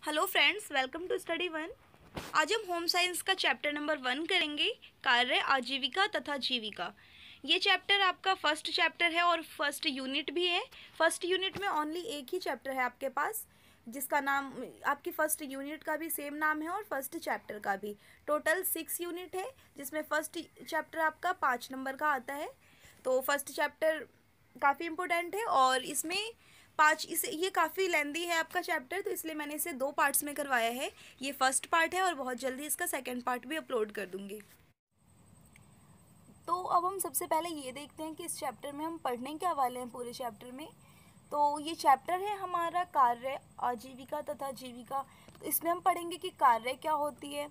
Hello friends, welcome to Study One. आज हम home science का चैप्टर नंबर 1 करेंगे, कार्य, आजीविका तथा जीविका। ये चैप्टर आपका फर्स्ट चैप्टर है और फर्स्ट यूनिट भी है। फर्स्ट यूनिट में ओनली एक ही चैप्टर है आपके पास, जिसका नाम आपकी फर्स्ट यूनिट का भी सेम नाम है और फर्स्ट चैप्टर का भी। टोटल 6 यूनिट है, जिसमें फर्स्ट चैप्टर आपका 5 नंबर का आता है। तो फर्स्ट चैप्टर काफ़ी इम्पोर्टेंट है और इसमें ये काफ़ी लेंदी है आपका चैप्टर, तो इसलिए मैंने इसे 2 पार्ट्स में करवाया है। ये फर्स्ट पार्ट है और बहुत जल्दी इसका सेकंड पार्ट भी अपलोड कर दूंगी। तो अब हम सबसे पहले ये देखते हैं कि इस चैप्टर में हम पढ़ने क्या वाले हैं पूरे चैप्टर में। तो ये चैप्टर है हमारा कार्य, आजीविका तथा जीविका। तो इसमें हम पढ़ेंगे कि कार्य क्या होती है,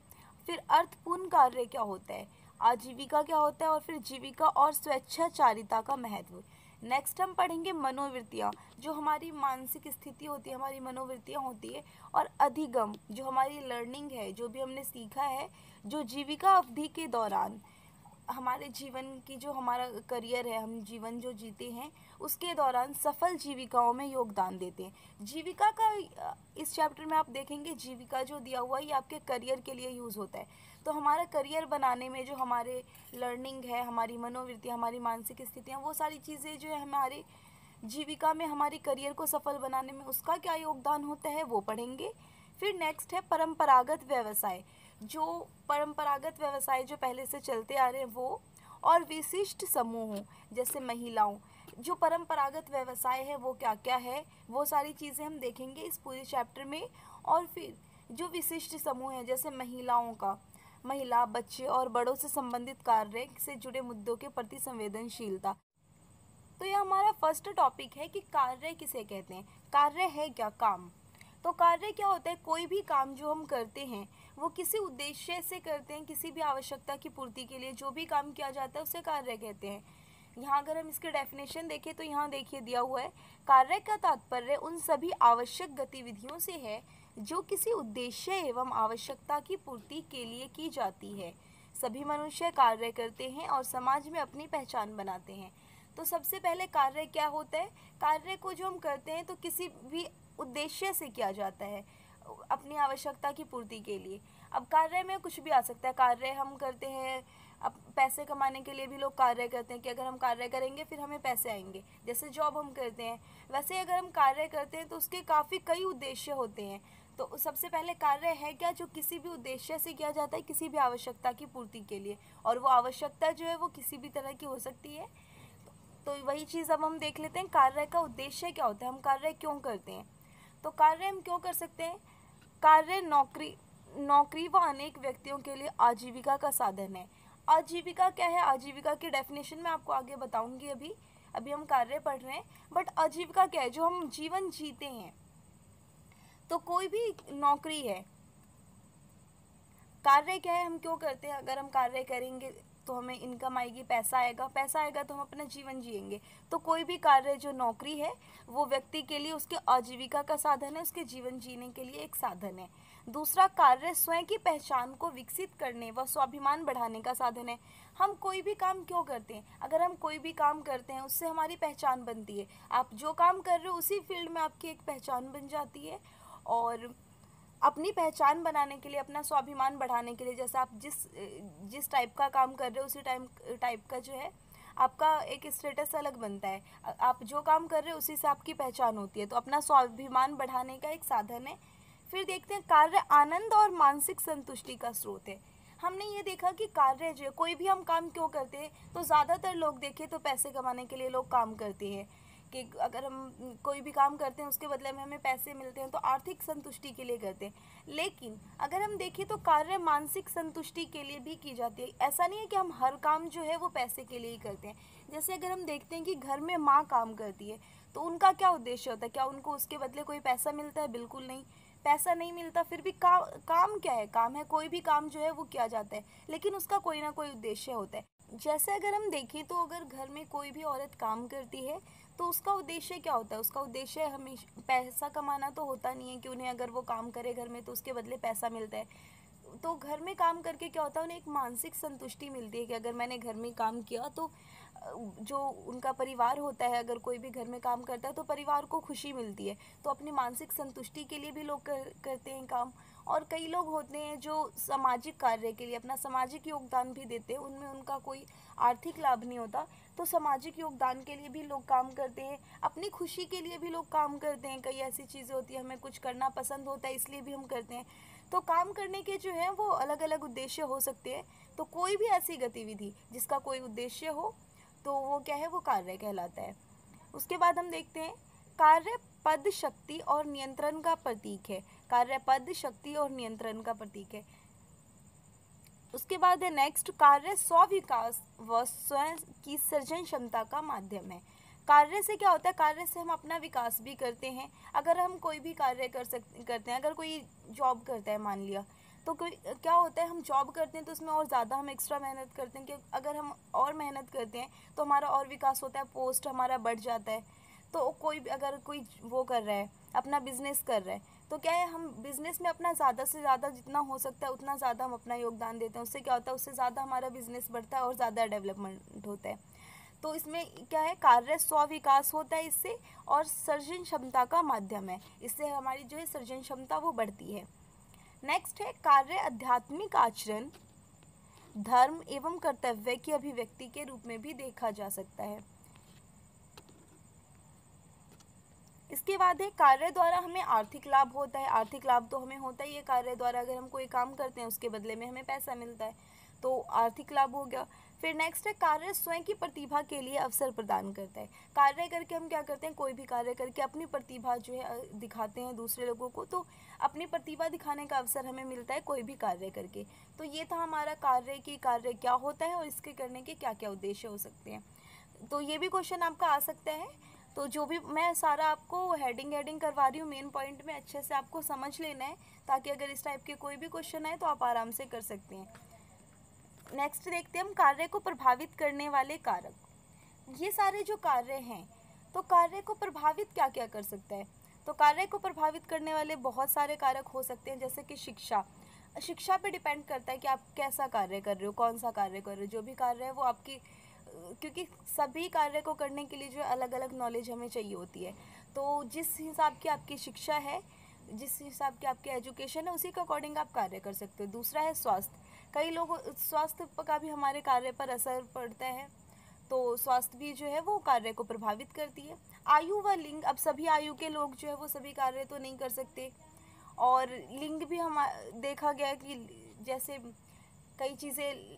फिर अर्थपूर्ण कार्य क्या होता है, आजीविका क्या होता है और फिर जीविका और स्वेच्छाचारिता का महत्व। नेक्स्ट हम पढ़ेंगे मनोवृत्तियाँ, जो हमारी मानसिक स्थिति होती है, हमारी मनोवृत्तियाँ होती है, और अधिगम, जो हमारी लर्निंग है, जो भी हमने सीखा है, जो जीविका अवधि के दौरान हमारे जीवन की, जो हमारा करियर है, हम जीवन जो जीते हैं उसके दौरान सफल जीविकाओं में योगदान देते हैं। जीविका का इस चैप्टर में आप देखेंगे, जीविका जो दिया हुआ है ये आपके करियर के लिए यूज़ होता है। तो हमारा करियर बनाने में जो हमारे लर्निंग है, हमारी मनोवृत्ति, हमारी मानसिक स्थितियाँ, वो सारी चीज़ें जो है हमारी जीविका में, हमारी करियर को सफल बनाने में उसका क्या योगदान होता है वो पढ़ेंगे। फिर नेक्स्ट है परंपरागत व्यवसाय, जो परंपरागत व्यवसाय जो पहले से चलते आ रहे हैं वो, और विशिष्ट समूहों जैसे महिलाओं, जो परंपरागत व्यवसाय है वो क्या क्या है, वो सारी चीज़ें हम देखेंगे इस पूरे चैप्टर में। और फिर जो विशिष्ट समूह है जैसे महिलाओं का, महिला, बच्चे और बड़ों से संबंधित कार्य से जुड़े मुद्दों के प्रति संवेदनशीलता। तो यह हमारा फर्स्ट टॉपिक है कि कार्य किसे कहते हैं। कार्य है क्या? काम। तो कार्य क्या होता है? कोई भी काम जो हम करते हैं वो किसी उद्देश्य से करते हैं, किसी भी आवश्यकता की पूर्ति के लिए जो भी काम किया जाता है उसे कार्य कहते हैं। यहाँ अगर हम इसके डेफिनेशन देखें तो यहाँ देखिए दिया हुआ है, कार्य का तात्पर्य उन सभी आवश्यक गतिविधियों से है जो किसी उद्देश्य एवं आवश्यकता की पूर्ति के लिए की जाती है। सभी मनुष्य कार्य करते हैं और समाज में अपनी पहचान बनाते हैं। तो सबसे पहले कार्य क्या होता है? कार्य को जो हम करते हैं तो किसी भी उद्देश्य से किया जाता है, अपनी आवश्यकता की पूर्ति के लिए। अब कार्य में कुछ भी आ सकता है। कार्य हम करते हैं अब पैसे कमाने के लिए भी लोग कार्य करते हैं कि अगर हम कार्य करेंगे फिर हमें पैसे आएंगे, जैसे जॉब हम करते हैं। वैसे अगर हम कार्य करते हैं तो उसके काफ़ी कई उद्देश्य होते हैं। तो सबसे पहले कार्य है क्या? जो किसी भी उद्देश्य से किया जाता है, किसी भी आवश्यकता की पूर्ति के लिए, और वो आवश्यकता जो है वो किसी भी तरह की हो सकती है। तो वही चीज़ अब हम देख लेते हैं, कार्य का उद्देश्य क्या होता है, हम कार्य क्यों करते हैं। तो कार्य हम क्यों कर सकते हैं? कार्य नौकरी व अनेक व्यक्तियों के लिए आजीविका का साधन है। आजीविका क्या है? आजीविका की डेफिनेशन मैं आपको आगे बताऊंगी। अभी अभी हम कार्य पढ़ रहे हैं, बट आजीविका क्या है? जो हम जीवन जीते हैं। तो कोई भी नौकरी है, कार्य क्या है, हम क्यों करते हैं? अगर हम कार्य करेंगे तो हमें इनकम आएगी, पैसा आएगा, पैसा आएगा तो हम अपना जीवन जिएंगे। तो कोई भी कार्य, जो नौकरी है, वो व्यक्ति के लिए उसके आजीविका का साधन है, उसके जीवन जीने के लिए एक साधन है। दूसरा, कार्य स्वयं की पहचान को विकसित करने व स्वाभिमान बढ़ाने का साधन है। हम कोई भी काम क्यों करते हैं? अगर हम कोई भी काम करते हैं उससे हमारी पहचान बनती है। आप जो काम कर रहे हो उसी फील्ड में आपकी एक पहचान बन जाती है, और अपनी पहचान बनाने के लिए, अपना स्वाभिमान बढ़ाने के लिए, जैसे आप जिस टाइप का काम कर रहे हो उसी टाइप का जो है आपका एक स्टेटस अलग बनता है। आप जो काम कर रहे हो उसी से आपकी पहचान होती है। तो अपना स्वाभिमान बढ़ाने का एक साधन है। फिर देखते हैं, कार्य आनंद और मानसिक संतुष्टि का स्रोत है। हमने ये देखा कि कार्य जो है, कोई भी हम काम क्यों करते हैं, तो ज़्यादातर लोग देखें तो पैसे कमाने के लिए लोग काम करते हैं, कि अगर हम कोई भी काम करते हैं उसके बदले में हमें पैसे मिलते हैं, तो आर्थिक संतुष्टि के लिए करते हैं। लेकिन अगर हम देखें तो कार्य मानसिक संतुष्टि के लिए भी की जाती है। ऐसा नहीं है कि हम हर काम जो है वो पैसे के लिए ही करते हैं। जैसे अगर हम देखते हैं कि घर में माँ काम करती है, तो उनका क्या उद्देश्य होता है? क्या उनको उसके बदले कोई पैसा मिलता है? बिल्कुल नहीं, पैसा नहीं मिलता। फिर भी काम क्या है? काम है, कोई भी काम जो है वो किया जाता है, लेकिन उसका कोई ना कोई उद्देश्य होता है। जैसे अगर हम देखें तो अगर घर में कोई भी औरत काम करती है तो उसका उद्देश्य क्या होता है? उसका उद्देश्य हमेशा पैसा कमाना तो होता नहीं है कि उन्हें, अगर वो काम करे घर में तो उसके बदले पैसा मिलता है। तो घर में काम करके क्या होता है, उन्हें एक मानसिक संतुष्टि मिलती है कि अगर मैंने घर में काम किया तो जो उनका परिवार होता है, अगर कोई भी घर में काम करता है तो परिवार को खुशी मिलती है, तो अपनी मानसिक संतुष्टि के लिए भी लोग करते हैं काम। और कई लोग होते हैं जो सामाजिक कार्य के लिए अपना सामाजिक योगदान भी देते हैं, उनमें उनका कोई आर्थिक लाभ नहीं होता, तो सामाजिक योगदान के लिए भी लोग काम करते हैं, अपनी खुशी के लिए भी लोग काम करते हैं। कई ऐसी चीज़ें होती है, हमें कुछ करना पसंद होता है इसलिए भी हम करते हैं। तो काम करने के जो है वो अलग अलग उद्देश्य हो सकते हैं। तो कोई भी ऐसी गतिविधि जिसका कोई उद्देश्य हो तो वो क्या है, वो कार्य कहलाता है। उसके बाद हम देखते हैं कार्य पद शक्ति और नियंत्रण का प्रतीक है। कार्य पद शक्ति और नियंत्रण का प्रतीक है। उसके बाद है नेक्स्ट, कार्य स्व-विकास व स्वयं की सृजन क्षमता का माध्यम है। कार्य से क्या होता है, कार्य से हम अपना विकास भी करते हैं। अगर हम कोई भी कार्य करते हैं, अगर कोई जॉब करता है मान लिया, तो कोई क्या होता है, हम जॉब करते हैं तो उसमें और ज़्यादा हम एक्स्ट्रा मेहनत करते हैं कि अगर हम और मेहनत करते हैं तो हमारा और विकास होता है, पोस्ट हमारा बढ़ जाता है। तो कोई अगर कोई वो कर रहा है, अपना बिजनेस कर रहा है, तो क्या है, हम बिज़नेस में अपना ज़्यादा से ज़्यादा जितना हो सकता है उतना ज़्यादा हम अपना योगदान देते हैं। उससे क्या होता है, उससे ज़्यादा हमारा बिजनेस बढ़ता है और ज़्यादा डेवलपमेंट होता है। तो इसमें क्या है, कार्य स्व विकास होता है इससे, और सृजन क्षमता का माध्यम है, इससे हमारी जो है सृजन क्षमता वो बढ़ती है। नेक्स्ट है कार्य आध्यात्मिक आचरण, धर्म एवं कर्तव्य की अभिव्यक्ति के रूप में भी देखा जा सकता है। इसके बाद है कार्य द्वारा हमें आर्थिक लाभ होता है। आर्थिक लाभ तो हमें होता ही है कार्य द्वारा, अगर हम कोई काम करते हैं उसके बदले में हमें पैसा मिलता है, तो आर्थिक लाभ हो गया। फिर नेक्स्ट है कार्य स्वयं की प्रतिभा के लिए अवसर प्रदान करता है। कार्य करके हम क्या करते हैं, कोई भी कार्य करके अपनी प्रतिभा जो है दिखाते हैं दूसरे लोगों को, तो अपनी प्रतिभा दिखाने का अवसर हमें मिलता है कोई भी कार्य करके। तो ये था हमारा कार्य की कार्य क्या होता है और इसके करने के क्या क्या उद्देश्य हो सकते हैं। तो ये भी क्वेश्चन आपका आ सकता है। तो जो भी मैं सारा आपको हेडिंग करवा रही हूँ, मेन पॉइंट में अच्छे से आपको समझ लेना है, ताकि अगर इस टाइप के कोई भी क्वेश्चन आए तो आप आराम से कर सकते हैं। नेक्स्ट देखते हैं हम कार्य को प्रभावित करने वाले कारक। ये सारे जो कार्य हैं, तो कार्य को प्रभावित क्या क्या कर सकता है, तो कार्य को प्रभावित करने वाले बहुत सारे कारक हो सकते हैं, जैसे कि शिक्षा पे डिपेंड करता है कि आप कैसा कार्य कर रहे हो, कौन सा कार्य कर रहे हो। जो भी कार्य है वो आपकी, क्योंकि सभी कार्य को करने के लिए जो अलग अलग नॉलेज हमें चाहिए होती है, तो जिस हिसाब की आपकी शिक्षा है, जिस हिसाब की आपकी एजुकेशन है, उसी के अकॉर्डिंग आप कार्य कर सकते हो। दूसरा है स्वास्थ्य। कई लोगों स्वास्थ्य का भी हमारे कार्य पर असर पड़ता है, तो स्वास्थ्य भी जो है वो कार्य को प्रभावित करती है। आयु व लिंग, अब सभी आयु के लोग जो है वो सभी कार्य तो नहीं कर सकते, और लिंग भी हम देखा गया कि जैसे कई चीज़ें,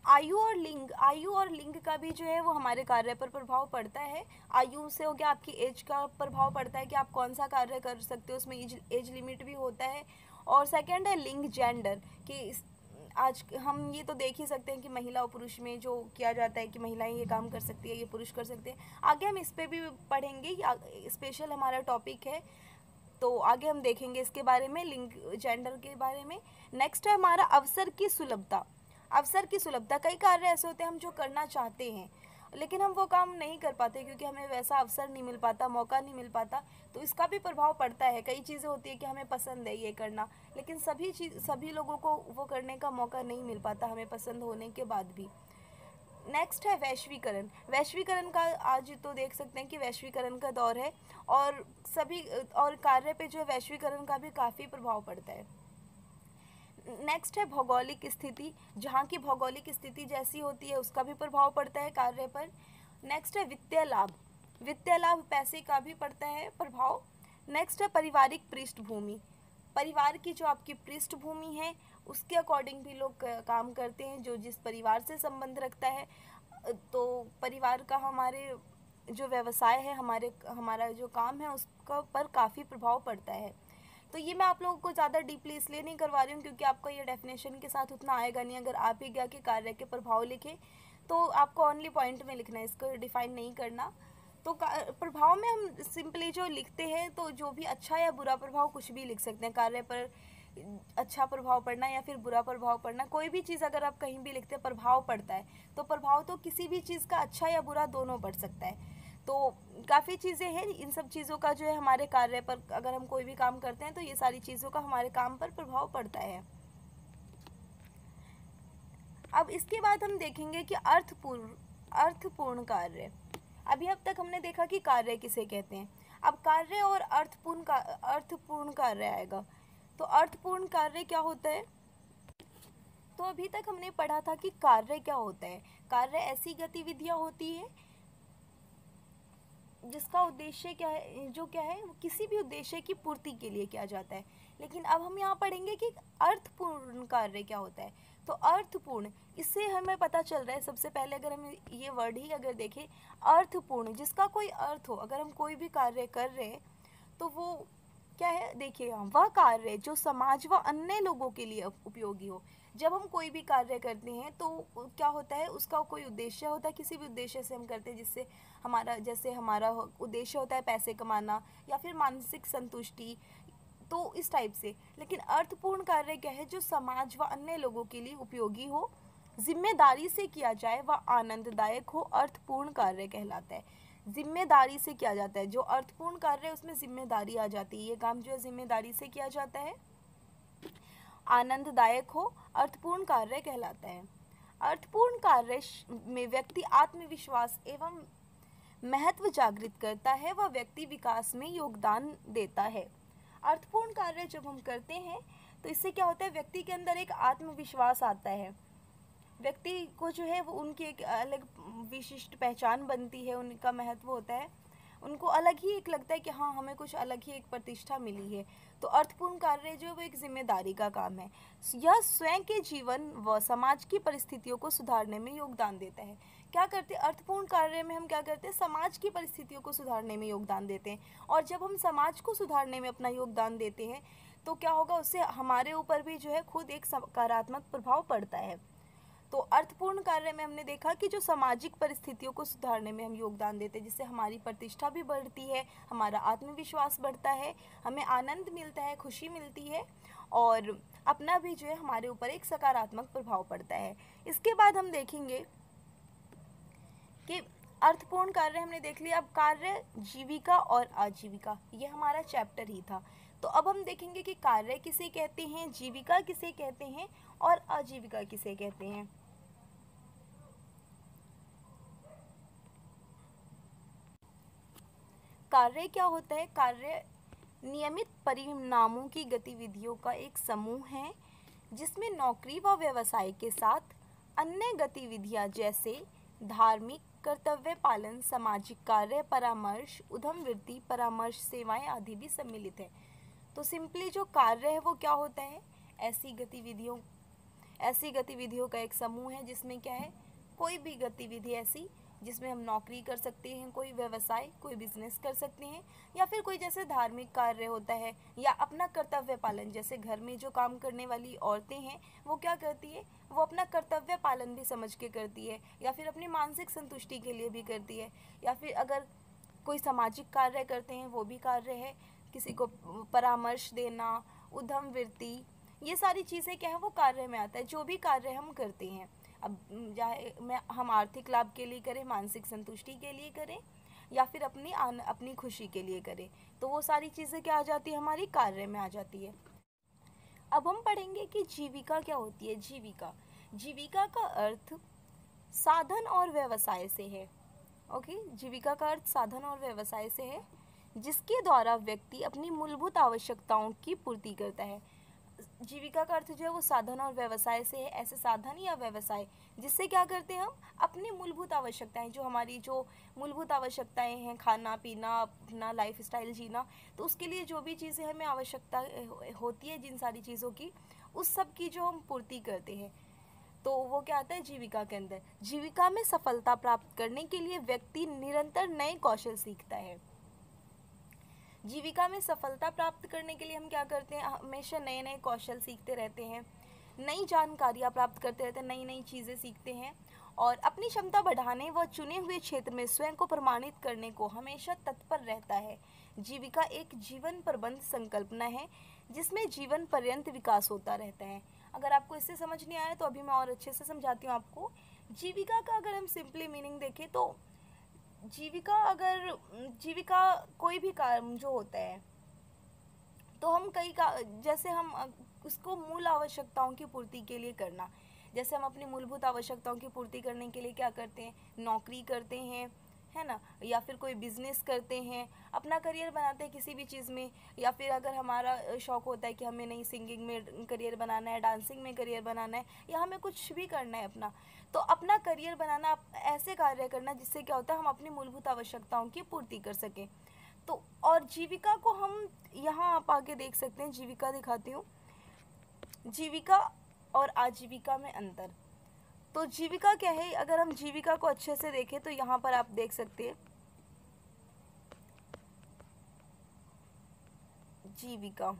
आयु और लिंग का भी जो है वो हमारे कार्य पर प्रभाव पड़ता है। आयु से हो गया, आपकी एज का प्रभाव पड़ता है कि आप कौन सा कार्य कर सकते हो, उसमें एज लिमिट भी होता है। और सेकंड है लिंग, जेंडर, कि आज हम ये तो देख ही सकते हैं कि महिला और पुरुष में जो किया जाता है कि महिलाएं ये काम कर सकती है, ये पुरुष कर सकते हैं। आगे हम इस पर भी पढ़ेंगे, स्पेशल हमारा टॉपिक है, तो आगे हम देखेंगे इसके बारे में, लिंग जेंडर के बारे में। नेक्स्ट है हमारा अवसर की सुलभता। अवसर की सुलभता, कई कार्य ऐसे होते हैं हम जो करना चाहते हैं लेकिन हम वो काम नहीं कर पाते क्योंकि हमें वैसा अवसर नहीं मिल पाता, मौका नहीं मिल पाता, तो इसका भी प्रभाव पड़ता है। कई चीज़ें होती है कि हमें पसंद है ये करना, लेकिन सभी लोगों को वो करने का मौका नहीं मिल पाता हमें पसंद होने के बाद भी। नेक्स्ट है वैश्वीकरण। वैश्वीकरण का आज तो देख सकते हैं कि वैश्वीकरण का दौर है, और सभी और कार्य पे जो है वैश्वीकरण का भी काफ़ी प्रभाव पड़ता है। नेक्स्ट है भौगोलिक स्थिति, जहाँ की भौगोलिक स्थिति जैसी होती है उसका भी प्रभाव पड़ता है कार्य पर। नेक्स्ट है वित्तीय लाभ, वित्तीय लाभ पैसे का भी पड़ता है प्रभाव। नेक्स्ट है पारिवारिक पृष्ठभूमि, परिवार की जो आपकी पृष्ठभूमि है उसके अकॉर्डिंग भी लोग काम करते हैं, जो जिस परिवार से संबंध रखता है। तो परिवार का हमारे जो व्यवसाय है, हमारा जो काम है उसका पर काफ़ी प्रभाव पड़ता है। तो ये मैं आप लोगों को ज़्यादा डीपली इसलिए नहीं करवा रही हूँ क्योंकि आपका ये डेफिनेशन के साथ उतना आएगा नहीं। अगर आप ही गया कि कार्य के प्रभाव लिखे तो आपको ओनली पॉइंट में लिखना है, इसको डिफाइन नहीं करना। तो प्रभाव में हम सिंपली जो लिखते हैं, तो जो भी अच्छा या बुरा प्रभाव कुछ भी लिख सकते हैं, कार्य पर अच्छा प्रभाव पड़ना या फिर बुरा प्रभाव पड़ना, कोई भी चीज़ अगर आप कहीं भी लिखते हैं प्रभाव पड़ता है, तो प्रभाव तो किसी भी चीज़ का अच्छा या बुरा दोनों पड़ सकता है। तो काफ़ी चीज़ें हैं, इन सब चीज़ों का जो है हमारे कार्य पर, अगर हम कोई भी काम करते हैं तो ये सारी चीज़ों का हमारे काम पर प्रभाव पड़ता है। अब इसके बाद हम देखेंगे कि अर्थपूर्ण कार्य। अभी अब तक हमने देखा कि कार्य किसे कहते हैं, अब कार्य और अर्थपूर्ण कार्य आएगा। तो अर्थपूर्ण कार्य क्या होता है? तो अभी तक हमने पढ़ा था कि कार्य क्या होता है। कार्य ऐसी गतिविधियां होती है जिसका उद्देश्य क्या है, जो क्या है, वो किसी भी उद्देश्य की पूर्ति के लिए किया जाता है। लेकिन अब हम यहाँ पढ़ेंगे कि अर्थपूर्ण कार्य क्या होता है। तो अर्थपूर्ण, इससे हमें पता चल रहा है, सबसे पहले अगर हम ये वर्ड ही अगर देखें, अर्थपूर्ण, जिसका कोई अर्थ हो। अगर हम कोई भी कार्य कर रहे हैं तो वो क्या है, देखिए यहाँ, वह कार्य जो समाज व अन्य लोगों के लिए उपयोगी हो। जब हम कोई भी कार्य करते हैं तो क्या होता है, उसका कोई उद्देश्य होता है, किसी भी उद्देश्य से हम करते हैं, जिससे हमारा, जैसे हमारा उद्देश्य होता है पैसे कमाना या फिर मानसिक संतुष्टि, तो इस टाइप से। लेकिन अर्थपूर्ण कार्य क्या है, जो समाज व अन्य लोगों के लिए उपयोगी हो, जिम्मेदारी से किया जाए व आनंददायक हो, अर्थपूर्ण कार्य कहलाता है। जिम्मेदारी से किया जाता है, जो अर्थपूर्ण कार्य है उसमें जिम्मेदारी आ जाती है, ये काम जो है जिम्मेदारी से किया जाता है, आनंददायक हो, अर्थपूर्ण कार्य कहलाता है। अर्थपूर्ण कार्य में व्यक्ति आत्मविश्वास एवं महत्व जागृत करता है व व्यक्ति विकास में योगदान देता है। अर्थपूर्ण कार्य जब हम करते हैं तो इससे क्या होता है, व्यक्ति के अंदर एक आत्मविश्वास आता है, व्यक्ति को जो है वो उनकी एक अलग विशिष्ट पहचान बनती है, उनका महत्व होता है, उनको अलग ही एक लगता है कि हाँ, हमें कुछ अलग ही एक प्रतिष्ठा मिली है। तो अर्थपूर्ण कार्य जो है वो एक जिम्मेदारी का काम है। यह स्वयं के जीवन व समाज की परिस्थितियों को सुधारने में योगदान देता है। क्या करते हैं अर्थपूर्ण कार्य में, हम क्या करते हैं, समाज की परिस्थितियों को सुधारने में योगदान देते हैं। और जब हम समाज को सुधारने में अपना योगदान देते हैं तो क्या होगा, उससे हमारे ऊपर भी जो है खुद एक सकारात्मक प्रभाव पड़ता है। तो अर्थपूर्ण कार्य में हमने देखा कि जो सामाजिक परिस्थितियों को सुधारने में हम योगदान देते हैं, जिससे हमारी प्रतिष्ठा भी बढ़ती है, हमारा आत्मविश्वास बढ़ता है, हमें आनंद मिलता है, खुशी मिलती है, और अपना भी जो है हमारे ऊपर एक सकारात्मक प्रभाव पड़ता है। इसके बाद हम देखेंगे कि अर्थपूर्ण कार्य हमने देख लिया। अब कार्य, जीविका और आजीविका, ये हमारा चैप्टर ही था। तो अब हम देखेंगे कि कार्य किसे कहते हैं, जीविका किसे कहते हैं और आजीविका किसे कहते हैं। कार्य क्या होता है? कार्य नियमित परिणामों की गतिविधियों का एक समूह है जिसमें नौकरी व व्यवसाय के साथ अन्य गतिविधियां जैसे धार्मिक कर्तव्य पालन, सामाजिक कार्य, परामर्श, उद्यमवृत्ति, परामर्श सेवाएं आदि भी सम्मिलित है। तो सिंपली जो कार्य है वो क्या होता है, ऐसी गतिविधियों का एक समूह है जिसमें क्या है, कोई भी गतिविधि ऐसी जिसमें हम नौकरी कर सकते हैं, कोई व्यवसाय, कोई बिजनेस कर सकते हैं, या फिर कोई जैसे धार्मिक कार्य होता है, या अपना कर्तव्य पालन, जैसे घर में जो काम करने वाली औरतें हैं वो क्या करती है, वो अपना कर्तव्य पालन भी समझ के करती है, या फिर अपनी मानसिक संतुष्टि के लिए भी करती है, या फिर अगर कोई सामाजिक कार्य करते हैं वो भी कार्य है, किसी को परामर्श देना, उद्यमवृत्ति, ये सारी चीज़ें क्या है वो कार्य में आता है, जो भी कार्य हम करते हैं। अब चाहे हम आर्थिक लाभ के लिए करें, मानसिक संतुष्टि के लिए करें, या फिर अपनी खुशी के लिए करें, तो वो सारी चीज़ें क्या आ जाती है, हमारी कार्य में आ जाती है। अब हम पढ़ेंगे कि जीविका क्या होती है। जीविका का अर्थ साधन और व्यवसाय से है। ओके, जीविका का अर्थ साधन और व्यवसाय से है, जिसके द्वारा व्यक्ति अपनी मूलभूत आवश्यकताओं की पूर्ति करता है। जीविका का अर्थ जो है वो साधन और व्यवसाय से है, ऐसे साधन या व्यवसाय जिससे क्या करते हैं, हम अपनी मूलभूत आवश्यकताएं, जो हमारी जो मूलभूत आवश्यकताएं हैं, खाना पीना, अपना लाइफ स्टाइल जीना, तो उसके लिए जो भी चीज़ें हमें आवश्यकता होती है, जिन सारी चीज़ों की, उस सब की जो हम पूर्ति करते हैं, तो वो क्या आता है जीविका के अंदर। जीविका में सफलता प्राप्त करने के लिए व्यक्ति निरंतर नए कौशल सीखता है। जीविका में सफलता प्राप्त करने के लिए हम क्या करते हैं, हमेशा नए नए कौशल सीखते रहते हैं, नई जानकारियाँ प्राप्त करते रहते हैं, नई नई चीज़ें सीखते हैं, और अपनी क्षमता बढ़ाने व चुने हुए क्षेत्र में स्वयं को प्रमाणित करने को हमेशा तत्पर रहता है। जीविका एक जीवन प्रबंध संकल्पना है जिसमें जीवन पर्यंत विकास होता रहता है। अगर आपको इससे समझ नहीं आया तो अभी मैं और अच्छे से समझाती हूँ आपको। जीविका का अगर हम सिंपली मीनिंग देखें तो जीविका, अगर जीविका कोई भी काम जो होता है, तो हम कई का जैसे हम उसको मूल आवश्यकताओं की पूर्ति के लिए करना, जैसे हम अपनी मूलभूत आवश्यकताओं की पूर्ति करने के लिए क्या करते हैं, नौकरी करते हैं, है ना, या फिर कोई बिजनेस करते हैं, अपना करियर बनाते हैं किसी भी चीज़ में, या फिर अगर हमारा शौक होता है कि हमें नई सिंगिंग में करियर बनाना है, डांसिंग में करियर बनाना है, या हमें कुछ भी करना है अपना, तो अपना करियर बनाना, ऐसे कार्य करना जिससे क्या होता है हम अपनी मूलभूत आवश्यकताओं की पूर्ति कर सकें। तो और जीविका को हम यहाँ आप आगे देख सकते हैं, जीविका दिखाती हूँ, जीविका और आजीविका में अंतर। तो जीविका क्या है, अगर हम जीविका को अच्छे से देखें तो यहाँ पर आप देख सकते हैं जीविका,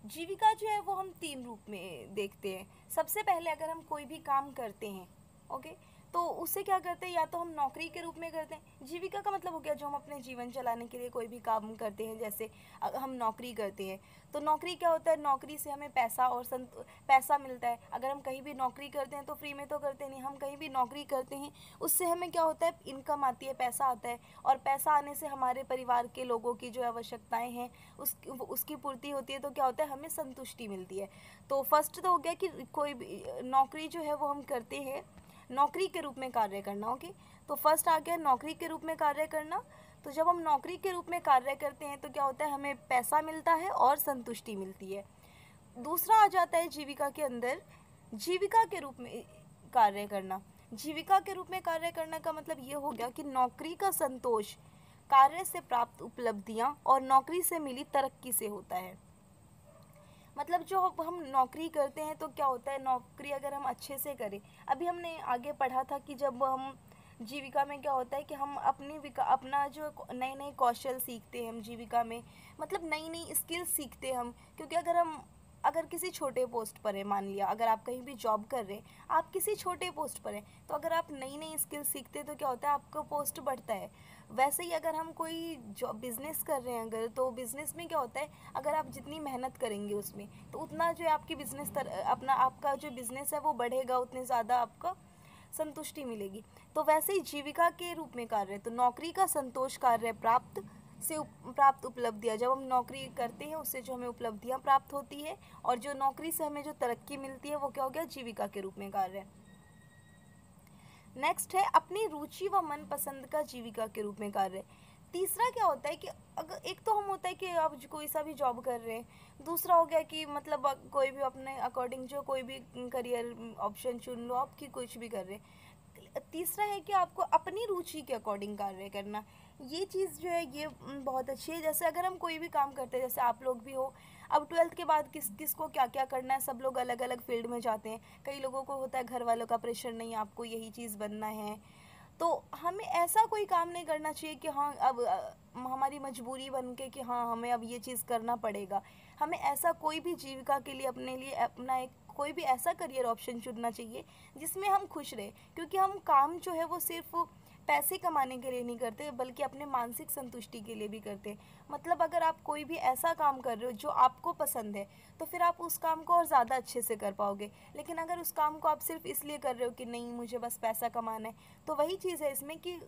जीविका जो है वो हम 3 रूप में देखते हैं। सबसे पहले अगर हम कोई भी काम करते हैं, ओके, तो उसे क्या करते हैं, या तो हम नौकरी के रूप में करते हैं। जीविका का मतलब हो गया जो हम अपने जीवन चलाने के लिए कोई भी काम करते हैं, जैसे हम नौकरी करते हैं, तो नौकरी क्या होता है, नौकरी से हमें पैसा और पैसा मिलता है। अगर हम कहीं भी नौकरी करते हैं तो फ्री में तो करते नहीं, हम कहीं भी नौकरी करते हैं उससे हमें क्या होता है, इनकम आती है, पैसा आता है, और पैसा आने से हमारे परिवार के लोगों की जो आवश्यकताएं हैं उसकी पूर्ति होती है, तो क्या होता है, हमें संतुष्टि मिलती है। तो फर्स्ट तो हो गया कि कोई भी नौकरी जो है वो हम करते हैं, नौकरी के रूप में कार्य करना, ओके। तो फर्स्ट आ गया नौकरी के रूप में कार्य करना। तो जब हम नौकरी के रूप में कार्य करते हैं तो क्या होता है, हमें पैसा मिलता है और संतुष्टि मिलती है। दूसरा आ जाता है जीविका के अंदर, जीविका के रूप में कार्य करना। जीविका के रूप में कार्य करने का मतलब ये हो गया कि नौकरी का संतोष कार्य से प्राप्त उपलब्धियां और नौकरी से मिली तरक्की से होता है। मतलब जो हम नौकरी करते हैं तो क्या होता है, नौकरी अगर हम अच्छे से करें, अभी हमने आगे पढ़ा था कि जब हम जीविका में क्या होता है कि हम अपना जो नए नए कौशल सीखते हैं हम जीविका में, मतलब नई नई स्किल्स सीखते हैं हम, क्योंकि अगर किसी छोटे पोस्ट पर है, मान लिया अगर आप कहीं भी जॉब कर रहे हैं, आप किसी छोटे पोस्ट पर हैं, तो अगर आप नई नई स्किल्स सीखते हैं तो क्या होता है, आपका पोस्ट बढ़ता है। वैसे ही अगर हम कोई जॉब बिज़नेस कर रहे हैं अगर, तो बिज़नेस में क्या होता है, अगर आप जितनी मेहनत करेंगे उसमें, तो उतना जो है आपकी आपका जो बिज़नेस है वो बढ़ेगा, उतने ज़्यादा आपका संतुष्टि मिलेगी। तो वैसे ही जीविका के रूप में कार्य, तो नौकरी का संतोष कार्य प्राप्त उपलब्धियाँ, जब हम नौकरी करते हैं उससे जो हमें उपलब्धियाँ प्राप्त होती है, और जो नौकरी से हमें जो तरक्की मिलती है वो क्या हो गया, जीविका के रूप में कार्य। नेक्स्ट है अपनी रुचि व मनपसंद का जीविका के रूप में कार्य। तीसरा क्या होता है कि अगर एक तो हम होता है कि आप कोई सा भी जॉब कर रहे हैं, दूसरा हो गया कि मतलब कोई भी अपने अकॉर्डिंग जो कोई भी करियर ऑप्शन चुन लो, आपकी कुछ भी कर रहे हैं। तीसरा है कि आपको अपनी रुचि के अकॉर्डिंग कार्य करना। ये चीज़ जो है ये बहुत अच्छी है। जैसे अगर हम कोई भी काम करते हैं, जैसे आप लोग भी हो, अब 12th के बाद किस को क्या क्या करना है, सब लोग अलग अलग फील्ड में जाते हैं। कई लोगों को होता है घर वालों का प्रेशर, नहीं आपको यही चीज़ बनना है, तो हमें ऐसा कोई काम नहीं करना चाहिए कि हाँ अब हमारी मजबूरी बन के कि हाँ हमें अब ये चीज़ करना पड़ेगा। हमें ऐसा कोई भी जीविका के लिए अपने लिए अपना एक कोई भी ऐसा करियर ऑप्शन चुनना चाहिए जिसमें हम खुश रहे, क्योंकि हम काम जो है वो सिर्फ पैसे कमाने के लिए नहीं करते बल्कि अपने मानसिक संतुष्टि के लिए भी करते हैं। मतलब अगर आप कोई भी ऐसा काम कर रहे हो जो आपको पसंद है तो फिर आप उस काम को और ज़्यादा अच्छे से कर पाओगे। लेकिन अगर उस काम को आप सिर्फ इसलिए कर रहे हो कि नहीं मुझे बस पैसा कमाना है, तो वही चीज़ है इसमें कि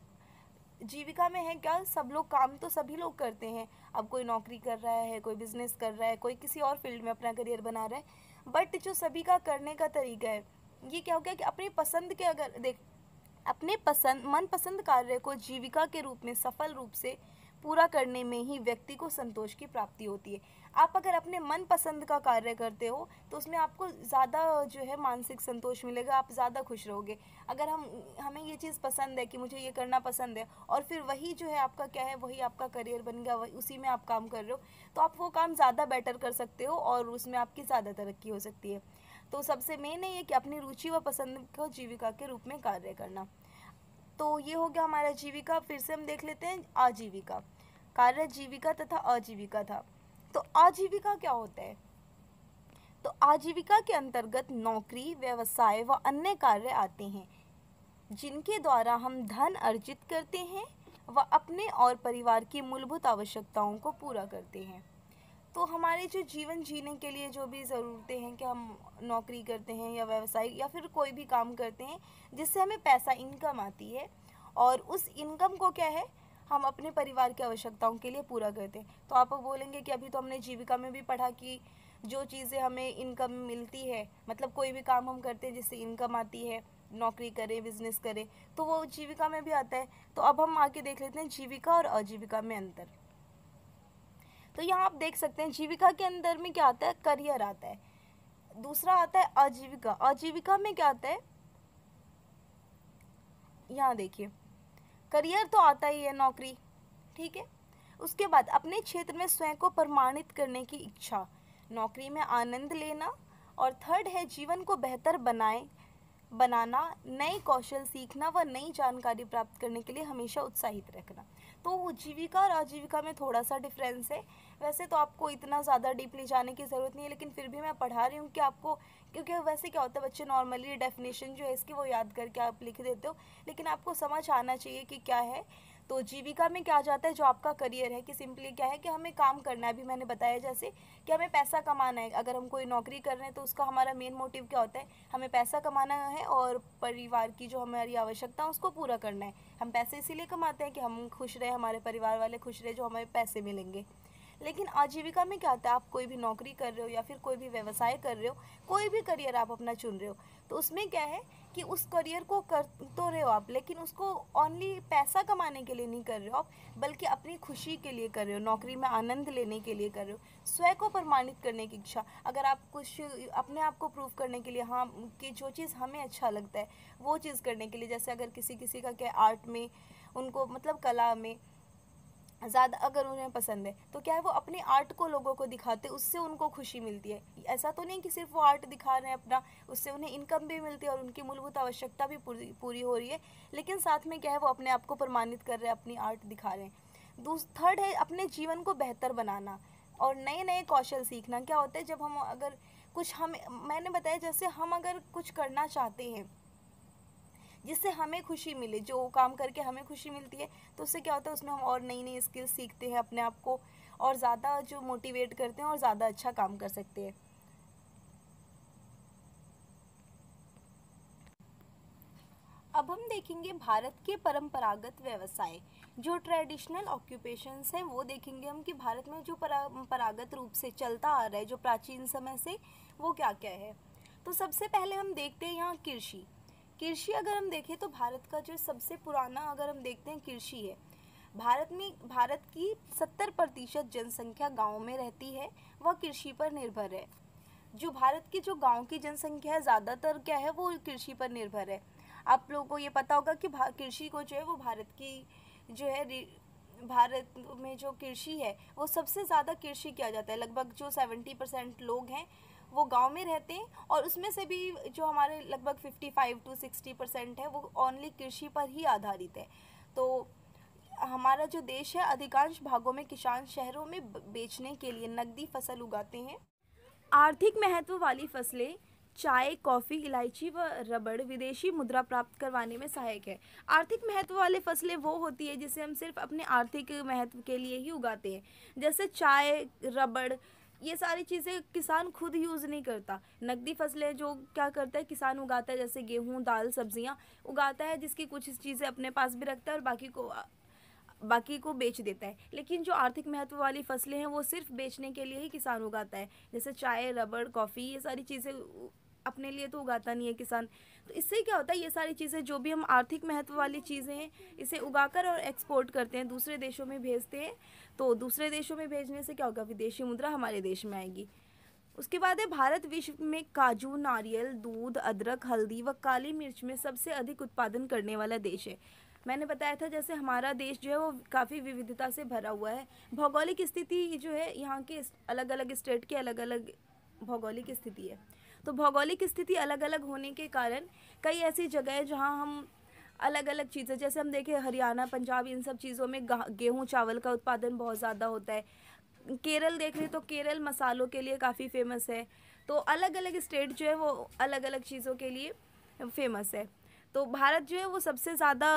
जीविका में है क्या, सब लोग काम तो सभी लोग करते हैं। अब कोई नौकरी कर रहा है, कोई बिजनेस कर रहा है, कोई किसी और फील्ड में अपना करियर बना रहा है, बट जो सभी का करने का तरीका है ये क्या हो गया कि अपनी पसंद के अगर देख अपने मनपसंद कार्य को जीविका के रूप में सफल रूप से पूरा करने में ही व्यक्ति को संतोष की प्राप्ति होती है। आप अगर अपने मन पसंद का कार्य करते हो तो उसमें आपको ज़्यादा जो है मानसिक संतोष मिलेगा, आप ज़्यादा खुश रहोगे। अगर हमें ये चीज़ पसंद है कि मुझे ये करना पसंद है और फिर वही जो है आपका क्या है, वही आपका करियर बन गया, वही उसी में आप काम कर रहे हो, तो आप वो काम ज़्यादा बेटर कर सकते हो और उसमें आपकी ज़्यादा तरक्की हो सकती है। तो सबसे मेन है ये कि अपनी रुचि व पसंद को जीविका के रूप में कार्य करना। तो ये हो गया हमारा जीविका। फिर से हम देख लेते हैं आजीविका। कार्य जीविका तथा आजीविका था। तो आजीविका क्या होता है? तो आजीविका के अंतर्गत नौकरी, व्यवसाय व अन्य कार्य आते हैं जिनके द्वारा हम धन अर्जित करते हैं व अपने और परिवार की मूलभूत आवश्यकताओं को पूरा करते हैं। तो हमारे जो जीवन जीने के लिए जो भी ज़रूरतें हैं कि हम नौकरी करते हैं या व्यवसाय या फिर कोई भी काम करते हैं जिससे हमें पैसा इनकम आती है, और उस इनकम को क्या है हम अपने परिवार की आवश्यकताओं के लिए पूरा करते हैं। तो आप बोलेंगे कि अभी तो हमने जीविका में भी पढ़ा कि जो चीज़ें हमें इनकम मिलती है, मतलब कोई भी काम हम करते हैं जिससे इनकम आती है, नौकरी करें बिजनेस करें, तो वो जीविका में भी आता है। तो अब हम आगे देख लेते हैं जीविका और आजीविका में अंतर। तो यहाँ आप देख सकते हैं जीविका के अंदर में क्या आता है, करियर आता है। दूसरा आता है आजीविका। आजीविका में क्या आता है, यहाँ देखिए करियर तो आता ही है, नौकरी, ठीक है। उसके बाद अपने क्षेत्र में स्वयं को प्रमाणित करने की इच्छा, नौकरी में आनंद लेना, और थर्ड है जीवन को बेहतर बनाना, नए कौशल सीखना व नई जानकारी प्राप्त करने के लिए हमेशा उत्साहित रखना। तो जीविका और आजीविका में थोड़ा सा डिफरेंस है। वैसे तो आपको इतना ज़्यादा डीपली जाने की ज़रूरत नहीं है, लेकिन फिर भी मैं पढ़ा रही हूँ कि आपको, क्योंकि वैसे क्या होता है बच्चे नॉर्मली डेफिनेशन जो है इसकी वो याद करके आप लिख देते हो, लेकिन आपको समझ आना चाहिए कि क्या है। तो जीविका में क्या आ जाता है, जो आपका करियर है, कि सिंपली क्या है कि हमें काम करना है। अभी मैंने बताया जैसे कि हमें पैसा कमाना है। अगर हम कोई नौकरी कर रहे हैं तो उसका हमारा मेन मोटिव क्या होता है, हमें पैसा कमाना है और परिवार की जो हमारी आवश्यकता है उसको पूरा करना है। हम पैसे इसीलिए कमाते हैं कि हम खुश रहे, हमारे परिवार वाले खुश रहे, जो हमें पैसे मिलेंगे। लेकिन आजीविका में क्या होता है, आप कोई भी नौकरी कर रहे हो या फिर कोई भी व्यवसाय कर रहे हो, कोई भी करियर आप अपना चुन रहे हो, तो उसमें क्या है कि उस करियर को कर तो रहे हो आप, लेकिन उसको ओनली पैसा कमाने के लिए नहीं कर रहे हो आप, बल्कि अपनी खुशी के लिए कर रहे हो, नौकरी में आनंद लेने के लिए कर रहे हो, स्वयं को प्रमाणित करने की इच्छा। अगर आप कुछ अपने आप को प्रूव करने के लिए, हाँ, कि जो चीज़ हमें अच्छा लगता है वो चीज़ करने के लिए, जैसे अगर किसी का क्या आर्ट में उनको, मतलब कला में ज़्यादा अगर उन्हें पसंद है, तो क्या है वो अपने आर्ट को लोगों को दिखाते, उससे उनको खुशी मिलती है। ऐसा तो नहीं कि सिर्फ वो आर्ट दिखा रहे हैं अपना, उससे उन्हें इनकम भी मिलती है और उनकी मूलभूत आवश्यकता भी पूरी हो रही है, लेकिन साथ में क्या है वो अपने आप को प्रमाणित कर रहे हैं, अपनी आर्ट दिखा रहे हैं। थर्ड है अपने जीवन को बेहतर बनाना और नए नए कौशल सीखना। क्या होता है जब हम अगर कुछ, मैंने बताया जैसे हम अगर कुछ करना चाहते हैं जिससे हमें खुशी मिले, जो काम करके हमें खुशी मिलती है, तो उससे क्या होता है उसमें हम और नई नई स्किल्स सीखते हैं, अपने आप को और ज़्यादा जो मोटिवेट करते हैं और ज़्यादा अच्छा काम कर सकते हैं। अब हम देखेंगे भारत के परंपरागत व्यवसाय, जो ट्रेडिशनल ऑक्यूपेशंस हैं वो देखेंगे हम कि भारत में जो परंपरागत रूप से चलता आ रहा है जो प्राचीन समय से, वो क्या क्या है। तो सबसे पहले हम देखते हैं यहाँ कृषि। कृषि अगर हम देखें तो भारत का जो सबसे पुराना अगर हम देखते हैं कृषि है। भारत की 70% जनसंख्या गाँव में रहती है, वह कृषि पर निर्भर है। जो भारत की जो गांव की जनसंख्या है ज़्यादातर क्या है वो कृषि पर निर्भर है। आप लोगों को ये पता होगा कि कृषि को जो है वो भारत की जो है भारत में जो कृषि है वो सबसे ज़्यादा कृषि किया जाता है। लगभग जो 70% लोग हैं वो गांव में रहते हैं, और उसमें से भी जो हमारे लगभग 55 to 60% है वो ओनली कृषि पर ही आधारित है। तो हमारा जो देश है अधिकांश भागों में किसान शहरों में बेचने के लिए नकदी फसल उगाते हैं। आर्थिक महत्व वाली फसलें चाय, कॉफ़ी, इलायची व रबड़ विदेशी मुद्रा प्राप्त करवाने में सहायक है। आर्थिक महत्व वाली फसलें वो होती है जिसे हम सिर्फ अपने आर्थिक महत्व के लिए ही उगाते हैं, जैसे चाय, रबड़, ये सारी चीज़ें किसान खुद यूज़ नहीं करता। नकदी फसलें जो क्या करता है किसान उगाता है, जैसे गेहूँ, दाल, सब्जियाँ उगाता है, जिसकी कुछ चीज़ें अपने पास भी रखता है और बाकी को बेच देता है। लेकिन जो आर्थिक महत्व वाली फसलें हैं वो सिर्फ बेचने के लिए ही किसान उगाता है, जैसे चाय, रबड़, कॉफ़ी, ये सारी चीज़ें अपने लिए तो उगाता नहीं है किसान। तो इससे क्या होता है, ये सारी चीज़ें जो भी हम आर्थिक महत्व वाली चीज़ें हैं इसे उगाकर और एक्सपोर्ट करते हैं, दूसरे देशों में भेजते हैं। तो दूसरे देशों में भेजने से क्या होगा, विदेशी मुद्रा हमारे देश में आएगी। उसके बाद है भारत विश्व में काजू, नारियल, दूध, अदरक, हल्दी व काली मिर्च में सबसे अधिक उत्पादन करने वाला देश है। मैंने बताया था जैसे हमारा देश जो है वो काफ़ी विविधता से भरा हुआ है। भौगोलिक स्थिति जो है यहाँ के अलग अलग स्टेट की अलग अलग भौगोलिक स्थिति है। तो भौगोलिक स्थिति अलग अलग होने के कारण कई ऐसी जगह है जहाँ हम अलग अलग चीज़ें, जैसे हम देखें हरियाणा, पंजाब, इन सब चीज़ों में गेहूँ, चावल का उत्पादन बहुत ज़्यादा होता है। केरल देख रहे तो केरल मसालों के लिए काफ़ी फेमस है। तो अलग अलग स्टेट जो है वो अलग अलग चीज़ों के लिए फेमस है। तो भारत जो है वो सबसे ज़्यादा,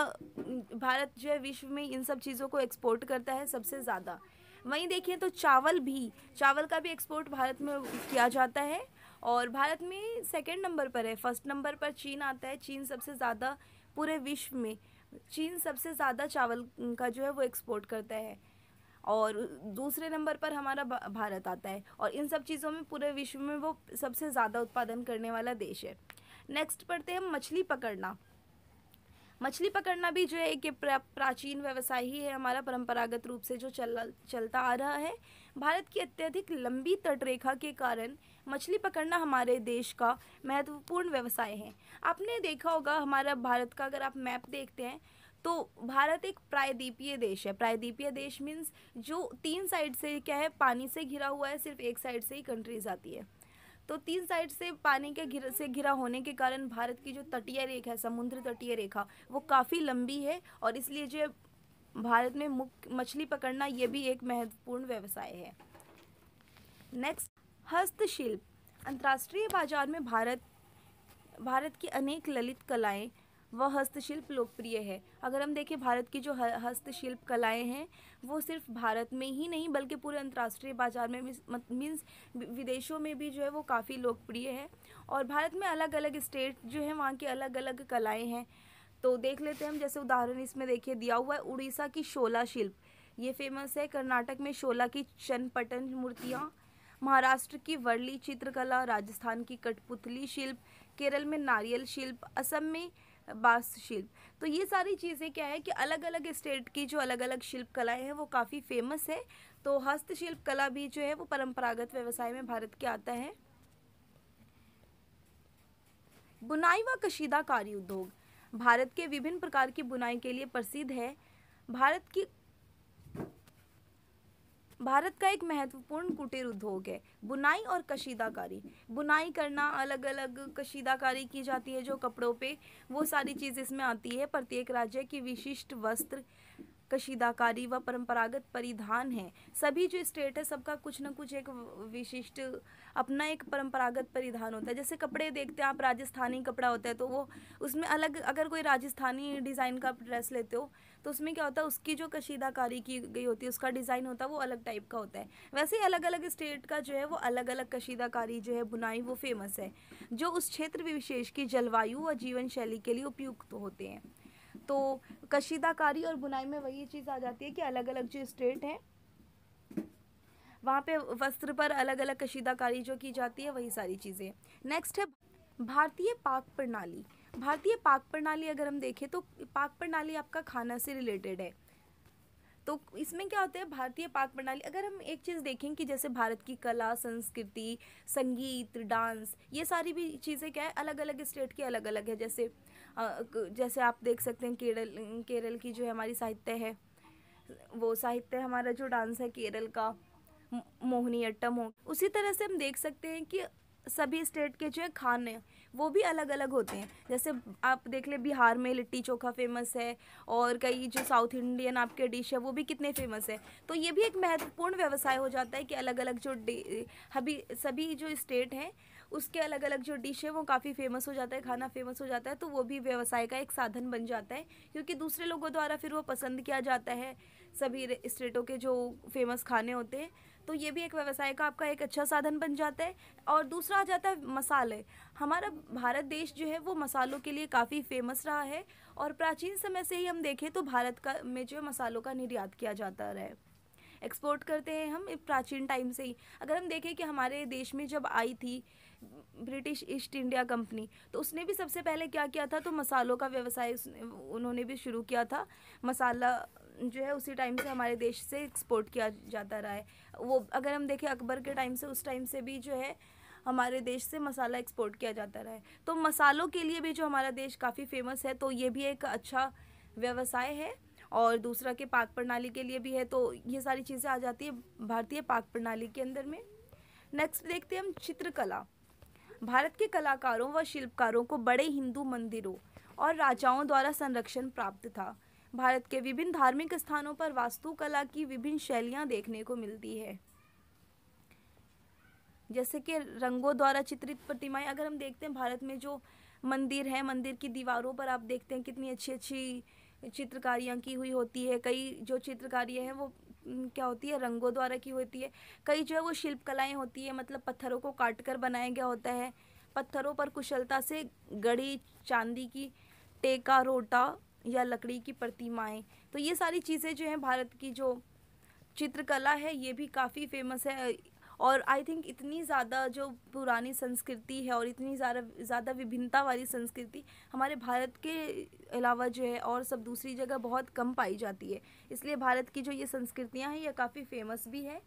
भारत जो है विश्व में इन सब चीज़ों को एक्सपोर्ट करता है सबसे ज़्यादा। वहीं देखें तो चावल का भी एक्सपोर्ट भारत में किया जाता है और भारत में सेकंड नंबर पर है। फर्स्ट नंबर पर चीन आता है। चीन सबसे ज़्यादा पूरे विश्व में चीन सबसे ज़्यादा चावल का जो है वो एक्सपोर्ट करता है और दूसरे नंबर पर हमारा भारत आता है और इन सब चीज़ों में पूरे विश्व में वो सबसे ज़्यादा उत्पादन करने वाला देश है। नेक्स्ट पढ़ते हैं हम मछली पकड़ना। मछली पकड़ना भी जो है एक प्राचीन व्यवसाय ही है हमारा, परंपरागत रूप से जो चलता आ रहा है। भारत की अत्यधिक लंबी तटरेखा के कारण मछली पकड़ना हमारे देश का महत्वपूर्ण व्यवसाय है। आपने देखा होगा हमारा भारत का, अगर आप मैप देखते हैं तो भारत एक प्रायद्वीपीय देश है। प्रायद्वीपीय देश मीन्स जो 3 साइड से क्या है, पानी से घिरा हुआ है, सिर्फ एक साइड से ही कंट्रीज आती है। तो 3 साइड से पानी के से घिरा होने के कारण भारत की जो तटीय रेखा है, समुद्र तटीय रेखा, वो काफ़ी लंबी है और इसलिए जो भारत में मुख्य मछली पकड़ना ये भी एक महत्वपूर्ण व्यवसाय है। नेक्स्ट, हस्तशिल्प। अंतर्राष्ट्रीय बाजार में भारत की अनेक ललित कलाएं व हस्तशिल्प लोकप्रिय है। अगर हम देखें भारत की जो हस्तशिल्प कलाएं हैं वो सिर्फ भारत में ही नहीं बल्कि पूरे अंतर्राष्ट्रीय बाजार में मीन्स विदेशों में भी जो है वो काफ़ी लोकप्रिय है। और भारत में अलग अलग स्टेट जो है वहाँ की अलग अलग कलाएं हैं। तो देख लेते हैं हम, जैसे उदाहरण इसमें देखिए दिया हुआ है, उड़ीसा की शोला शिल्प, ये फेमस है। कर्नाटक में शोला की चनपटन मूर्तियाँ, महाराष्ट्र की वर्ली चित्रकला, राजस्थान की कठपुतली शिल्प, केरल में नारियल शिल्प, असम में बांस शिल्प। तो ये सारी चीज़ें क्या है कि अलग अलग स्टेट की जो अलग अलग शिल्प कलाएं हैं वो काफ़ी फेमस है। तो हस्तशिल्प कला भी जो है वो परंपरागत व्यवसाय में भारत के आता है। बुनाई व कशीदाकारी उद्योग। भारत के विभिन्न प्रकार की बुनाई के लिए प्रसिद्ध है। भारत का एक महत्वपूर्ण कुटीर उद्योग है बुनाई और कशीदाकारी। बुनाई करना अलग अलग, कशीदाकारी की जाती है जो कपड़ों पे, वो सारी चीज़ इसमें आती है। प्रत्येक राज्य की विशिष्ट वस्त्र, कशीदाकारी व परंपरागत परिधान है। सभी जो स्टेट है सबका कुछ ना कुछ एक विशिष्ट अपना एक परंपरागत परिधान होता है। जैसे कपड़े देखते हैं आप, राजस्थानी कपड़ा होता है तो वो उसमें अलग, अगर कोई राजस्थानी डिज़ाइन का ड्रेस लेते हो तो उसमें क्या होता है, उसकी जो कशीदाकारी की गई होती है, उसका डिज़ाइन होता है वो अलग टाइप का होता है। वैसे ही अलग अलग स्टेट का जो है वो अलग अलग कशीदाकारी जो है, बुनाई, वो फेमस है जो उस क्षेत्र विशेष की जलवायु व जीवन शैली के लिए उपयुक्त होते हैं। तो कशीदाकारी और बुनाई में वही चीज़ आ जाती है कि अलग अलग जो स्टेट हैं वहाँ पे वस्त्र पर अलग अलग कशीदाकारी जो की जाती है, वही सारी चीज़ें। नेक्स्ट है भारतीय पाक प्रणाली। भारतीय पाक प्रणाली अगर हम देखें तो पाक प्रणाली आपका खाना से रिलेटेड है। तो इसमें क्या होता है, भारतीय पाक प्रणाली, अगर हम एक चीज़ देखें कि जैसे भारत की कला, संस्कृति, संगीत, डांस, ये सारी भी चीज़ें क्या है अलग अलग स्टेट की अलग अलग है। जैसे आप देख सकते हैं केरल की जो है हमारी साहित्य है, वो साहित्य हमारा जो डांस है केरल का मोहिनीअट्टम हो। उसी तरह से हम देख सकते हैं कि सभी स्टेट के जो है खाने वो भी अलग अलग होते हैं। जैसे आप देख ले बिहार में लिट्टी चोखा फेमस है और कई जो साउथ इंडियन आपके डिश है वो भी कितने फेमस है। तो ये भी एक महत्वपूर्ण व्यवसाय हो जाता है कि अलग अलग जो सभी जो स्टेट हैं उसके अलग अलग जो डिश है वो काफ़ी फेमस हो जाता है, खाना फेमस हो जाता है। तो वो भी व्यवसाय का एक साधन बन जाता है क्योंकि दूसरे लोगों द्वारा फिर वो पसंद किया जाता है सभी स्टेटों के जो फेमस खाने होते हैं। तो ये भी एक व्यवसाय का आपका एक अच्छा साधन बन जाता है। और दूसरा आ जाता है मसाले। हमारा भारत देश जो है वो मसालों के लिए काफ़ी फेमस रहा है और प्राचीन समय से ही हम देखें तो भारत का में जो मसालों का निर्यात किया जाता रहा है, एक्सपोर्ट करते हैं हम प्राचीन टाइम से ही। अगर हम देखें कि हमारे देश में जब आई थी ब्रिटिश ईस्ट इंडिया कंपनी तो उसने भी सबसे पहले क्या किया था, तो मसालों का व्यवसाय उन्होंने भी शुरू किया था। मसाला जो है उसी टाइम से हमारे देश से एक्सपोर्ट किया जाता रहा है। वो अगर हम देखें अकबर के टाइम से, उस टाइम से भी जो है हमारे देश से मसाला एक्सपोर्ट किया जाता रहा है। तो मसालों के लिए भी जो हमारा देश काफ़ी फेमस है, तो ये भी एक अच्छा व्यवसाय है। और दूसरा के पाक प्रणाली के लिए भी है। तो ये सारी चीज़ें आ जाती है भारतीय पाक प्रणाली के अंदर में। नेक्स्ट देखते हैं हम चित्रकला। भारत के कलाकारों व शिल्पकारों को बड़े हिंदू मंदिरों और राजाओं द्वारा संरक्षण प्राप्त था। भारत के विभिन्न धार्मिक स्थानों पर वास्तुकला की विभिन्न शैलियाँ देखने को मिलती है, जैसे कि रंगों द्वारा चित्रित प्रतिमाएं। अगर हम देखते हैं भारत में जो मंदिर है, मंदिर की दीवारों पर आप देखते हैं कितनी अच्छी अच्छी चित्रकारियाँ की हुई होती है। कई जो चित्रकारियाँ हैं वो क्या होती है, रंगों द्वारा की होती है। कई जो है वो शिल्प कलाएँ होती है, मतलब पत्थरों को काट कर बनाया गया होता है। पत्थरों पर कुशलता से गढ़ी चांदी की टेका रोटा या लकड़ी की प्रतिमाएं। तो ये सारी चीज़ें जो हैं भारत की जो चित्रकला है ये भी काफ़ी फेमस है। और आई थिंक इतनी ज़्यादा जो पुरानी संस्कृति है और इतनी ज़्यादा विभिन्नता वाली संस्कृति हमारे भारत के अलावा जो है और सब दूसरी जगह बहुत कम पाई जाती है। इसलिए भारत की जो ये संस्कृतियाँ हैं ये काफ़ी फेमस भी है।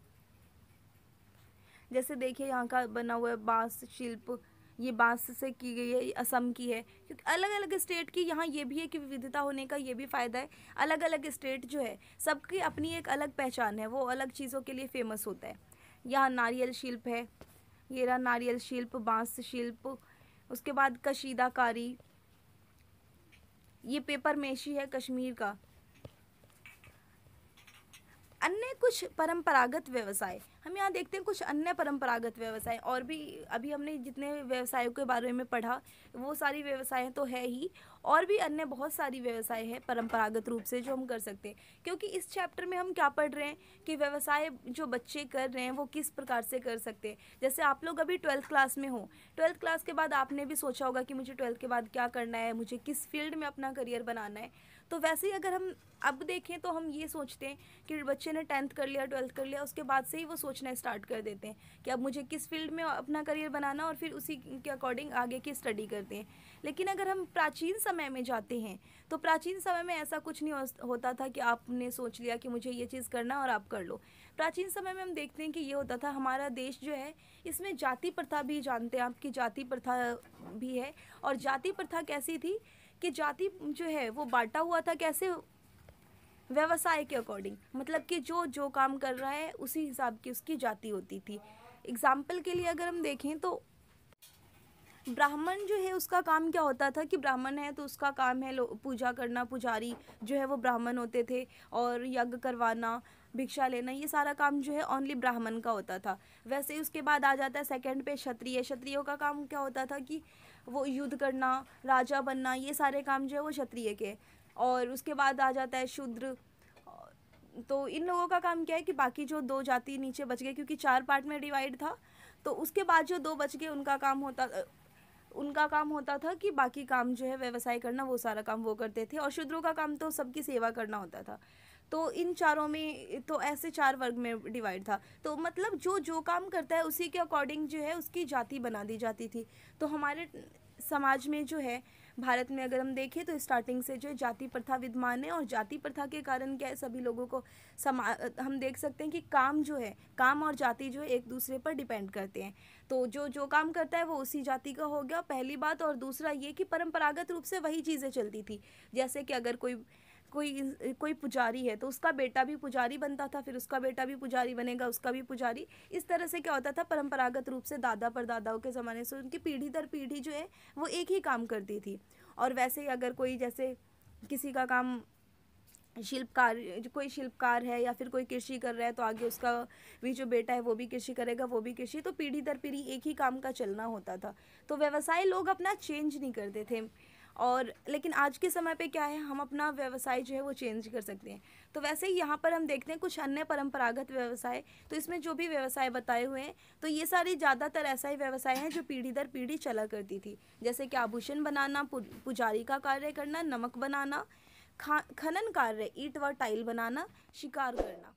जैसे देखिए यहाँ का बना हुआ है बांस शिल्प, ये बांस से की गई है, ये असम की है। क्योंकि अलग अलग स्टेट की यहाँ ये भी है कि विविधता होने का ये भी फ़ायदा है। अलग अलग स्टेट जो है सबकी अपनी एक अलग पहचान है, वो अलग चीज़ों के लिए फेमस होता है। यहाँ नारियल शिल्प है, ये रहा नारियल शिल्प, बांस शिल्प। उसके बाद कशीदाकारी, ये पेपर मेशी है कश्मीर का। अन्य कुछ परंपरागत व्यवसाय, हम यहाँ देखते हैं कुछ अन्य परंपरागत व्यवसाय। और भी अभी हमने जितने व्यवसायों के बारे में पढ़ा वो सारी व्यवसाय तो है ही, और भी अन्य बहुत सारी व्यवसाय है परंपरागत रूप से जो हम कर सकते हैं। क्योंकि इस चैप्टर में हम क्या पढ़ रहे हैं कि व्यवसाय जो बच्चे कर रहे हैं वो किस प्रकार से कर सकते हैं। जैसे आप लोग अभी 12th क्लास में हो, 12th क्लास के बाद आपने भी सोचा होगा कि मुझे 12th के बाद क्या करना है, मुझे किस फील्ड में अपना करियर बनाना है। तो वैसे ही अगर हम अब देखें तो हम ये सोचते हैं कि बच्चे ने 10th कर लिया, 12th कर लिया, उसके बाद से ही वो सोचना स्टार्ट कर देते हैं कि अब मुझे किस फील्ड में अपना करियर बनाना, और फिर उसी के अकॉर्डिंग आगे की स्टडी करते हैं। लेकिन अगर हम प्राचीन समय में जाते हैं तो प्राचीन समय में ऐसा कुछ नहीं होता था कि आपने सोच लिया कि मुझे ये चीज़ करना और आप कर लो। प्राचीन समय में हम देखते हैं कि ये होता था, हमारा देश जो है इसमें जाति प्रथा भी, जानते हैं आपकी जाति प्रथा भी है। और जाति प्रथा कैसी थी कि जाति जो है वो बांटा हुआ था कैसे, व्यवसाय के अकॉर्डिंग, मतलब कि जो जो काम कर रहा है उसी हिसाब की उसकी जाति होती थी। एग्जाम्पल के लिए अगर हम देखें तो ब्राह्मण जो है उसका काम क्या होता था कि ब्राह्मण है तो उसका काम है पूजा करना, पुजारी जो है वो ब्राह्मण होते थे, और यज्ञ करवाना, भिक्षा लेना, ये सारा काम जो है ओनली ब्राह्मण का होता था। वैसे ही उसके बाद आ जाता है सेकंड पे क्षत्रिय। क्षत्रियों का काम क्या होता था कि वो युद्ध करना, राजा बनना, ये सारे काम जो है वो क्षत्रिय के। और उसके बाद आ जाता है शूद्र। तो इन लोगों का काम क्या है कि बाकी जो दो जाति नीचे बच गए, क्योंकि 4 पार्ट में डिवाइड था, तो उसके बाद जो 2 बच गए उनका काम होता था कि बाकी काम जो है व्यवसाय करना, वो सारा काम वो करते थे। और शूद्रों का काम तो सबकी सेवा करना होता था। तो इन चारों में तो ऐसे 4 वर्ग में डिवाइड था। तो मतलब जो जो काम करता है उसी के अकॉर्डिंग जो है उसकी जाति बना दी जाती थी। तो हमारे समाज में जो है, भारत में अगर हम देखें तो स्टार्टिंग से जो है जाति प्रथा विद्यमान है। और जाति प्रथा के कारण क्या है, सभी लोगों को हम देख सकते हैं कि काम जो है, काम और जाति जो है एक दूसरे पर डिपेंड करते हैं। तो जो जो काम करता है वो उसी जाति का हो गया, पहली बात। और दूसरा ये कि परंपरागत रूप से वही चीज़ें चलती थी। जैसे कि अगर कोई पुजारी है तो उसका बेटा भी पुजारी बनता था, फिर उसका बेटा भी पुजारी बनेगा, उसका भी पुजारी। इस तरह से क्या होता था, परंपरागत रूप से दादा परदादाओं के ज़माने से उनकी पीढ़ी दर पीढ़ी जो है वो एक ही काम करती थी। और वैसे ही अगर कोई जैसे किसी का काम कोई शिल्पकार है या फिर कोई कृषि कर रहा है तो आगे उसका भी जो बेटा है वो भी कृषि करेगा, वो भी कृषि। तो पीढ़ी दर पीढ़ी एक ही काम का चलना होता था। तो व्यवसाय लोग अपना चेंज नहीं करते थे। और लेकिन आज के समय पे क्या है, हम अपना व्यवसाय जो है वो चेंज कर सकते हैं। तो वैसे ही यहाँ पर हम देखते हैं कुछ अन्य परंपरागत व्यवसाय। तो इसमें जो भी व्यवसाय बताए हुए हैं तो ये सारे ज़्यादातर ऐसा ही व्यवसाय हैं जो पीढ़ी दर पीढ़ी चला करती थी। जैसे कि आभूषण बनाना, पुजारी का कार्य करना, नमक बनाना, खनन कार्य, ईंट व टाइल बनाना, शिकार करना।